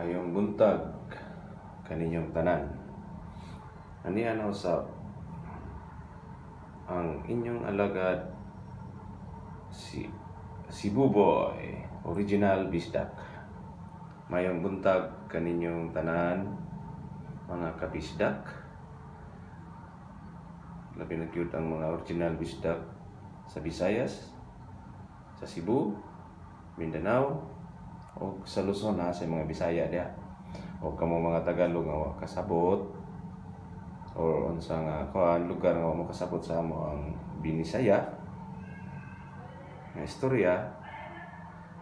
Mayong buntag kaninyong tanan. Aniya na usab ang inyong alagad si Buboy, original bisdak. Mayong buntag kaninyong tanan, mga kabisdak. Labi na cute ang mga original bisdak sa Visayas, sa Cebu, Mindanao, o sa Luzon ha, sa mga Bisaya dia. O kamo mga Tagalog nga wa kasabot o unsa nga kuan lugar nga mo kasabot sa amo ang Binisaya nga istorya,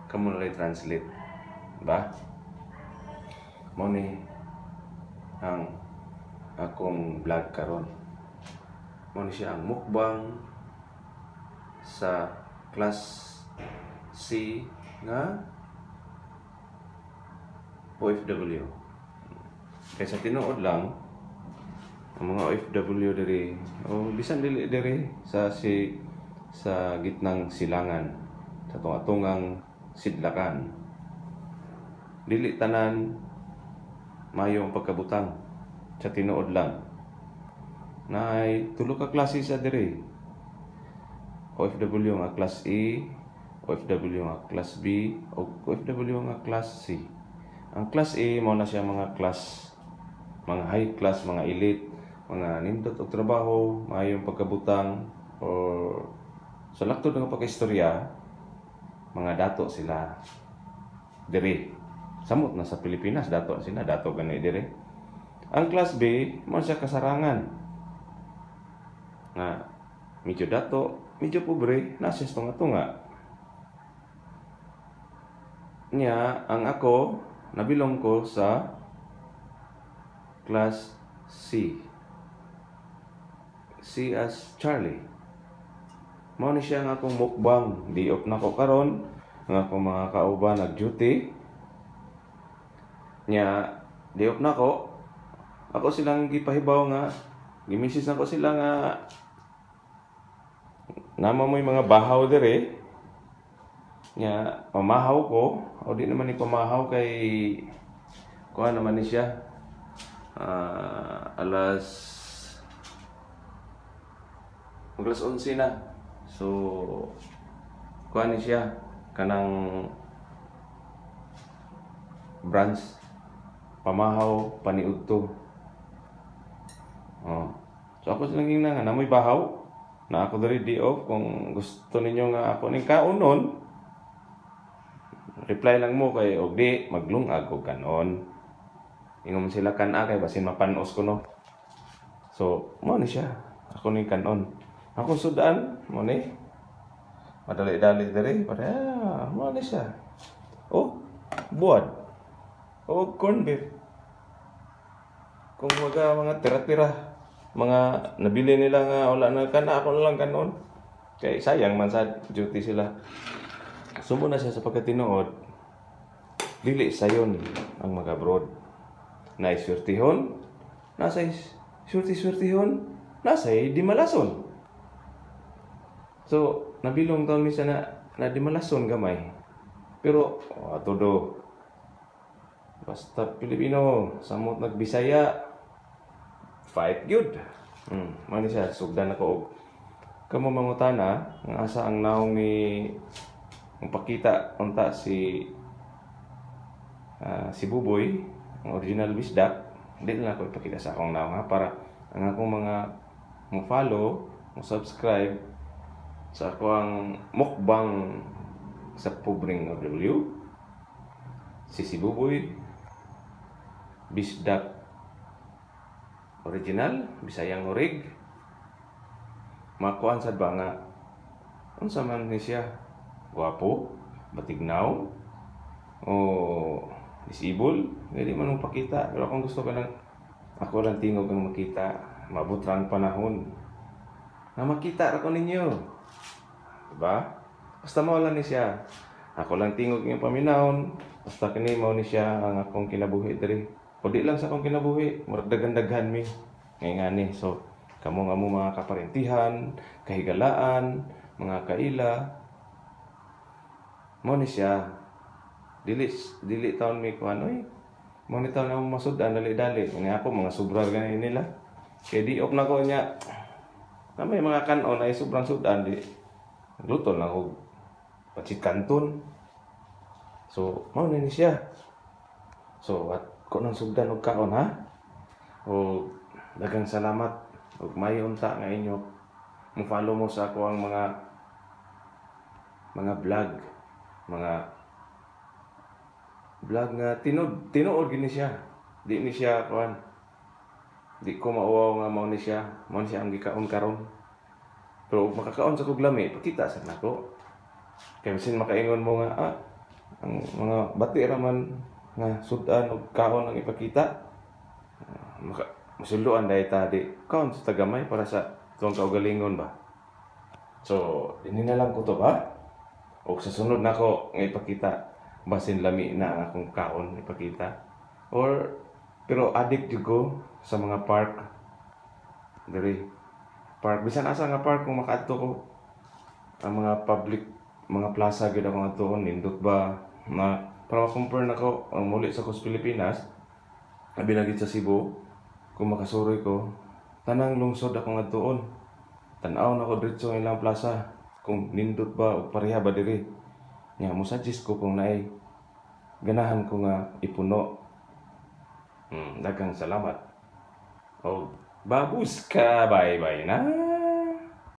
kamo na translate ba? Mo ni ang akong vlog karon. Mo ni siya ang mukbang sa class C nga OFW. Kaysa tinuod lang ang mga OFW diri o bisan dili diri sa gitnang silangan, sa tunga-tungang sidlakan. Dili tanan mayong pagkabutang sa tinuod lang. Naay tulo ka klase sa diri. OFW nga class A, OFW nga class B, o OFW nga class C. Ang class A mo na siya mga class, mga high class, mga elite, mga nindot og trabaho, mayong pagkabutang o sa laktod nga pagkaistorya, mga dato sila diri. Samot na sa Pilipinas, dato sila, dato gani diri. Ang class B mo siya kasarangan. Nga medyo dato, medyo pobre, nasa tunga-tunga. Nya ang ako nabilong ko sa class C. C as Charlie. Mao ni siya nga akong mukbang. Di off na ko karon nga akong mga kauban nag-duty. Nya di off na ko. Ako silang gipahibaw nga gimisis na ko sila nga nama mo'y mga bahaw dire. Nya pamahaw ko o di naman ni pamahaw kay kuha naman ni siya alas 11 na, so kuha ni siya kanang branch pamahaw paniudto. So ako silang nga namoy bahaw na ako diri di off. Kung gusto ninyo nga ako ning kaunon, reply lang mo kay og di maglungag og kanon. Ingom sila kana kay basin mapanos ko no. So mo ni siya ako ning kanon. Ako sudan mo ni madali-dali diri para mo ni siya. Oh, buwan. O corn beef. Kung mga tira-tira, mga nabili nila nga wala na kana, ako na lang kanon. Kay sayang man sa duty sila. Sumo na siya sa pagkatinuod, dili sayon ang mag-abroad. Naiswertihon, nasa'y swertihon, nasa'y di malason. So, nabilong taon minsan na di malason gamay. Pero, todo. Basta Pilipino, samot nagbisaya, fight good. Mani siya, sugdan ako. Kamo mangutana, ang asa ang naong ni ang pakita unta si Buboy, ang original bisdak. Hindi na ako ipakita sa akong naong ha, para ang akong mga mo follow, mo subscribe sa akong mukbang sa pobreng OFW, si Buboy bisdak original, Bisayang orig. Makuan sad ba nga unsa man ni siya, guwapo, batignaw, o disable, hindi man mong pakita. Pero kung gusto ka lang, ako lang tingog ang makita, mabutrang panahon na makita ako ninyo, diba? Basta mawala ni siya, ako lang tingog yung paminahon. Basta kini mao ni siya ang akong kinabuhi diri. O di lang sa akong kinabuhi, murag-daghan mi ngay ngani. So kamo nga mo mga kaparentihan, kahigalaan, mga kaila, mo ni siya dili taon mi kuan oy Manitaw na masudan dali-dali. Nga ako mga sobra ganin nila. Kaya di op na ko niya. Na may mga kanon ay sobrang sudan di. Luto na ako pachit kanton. So, mao na ni siya. So, at ko nang sugdan og kaon ha. O daghang salamat ug maayo unta nga inyo. Mo-follow mo sa ako ang mga vlog nga tinuod gini siya. Di ni siya kuan. Di ko mauwaw nga mao ni siya ang gikaon karon. Pero ug makakaon sa kog lami, pakita sa nako. Kay bisan makaingon mo nga ang mga bati raman nga sudan og kaon ang ipakita. Masulduan dahil tadi kaon sa tagamay para sa tuwang kaugalingon ba. So, ini na lang ko to ba? O sa sunod na ko nga ipakita basin lami na ang akong kaon ipakita. Pero addict jud ko sa mga park. Diri park bisan asa nga park kung makaadto ko ang mga public mga plaza gid ako adtoon nindot ba na para ma-compare nako ang muli sa kus Pilipinas abi na gid sa Cebu kung makasuroy ko tanang lungsod ako adtoon tan-aw nako diretso ilang plaza kung nindot ba o pareha ba diri nya mo suggest ko kung naay ganahan ko nga ipuno. Daghang salamat. Oh, babus ka, bye-bye na.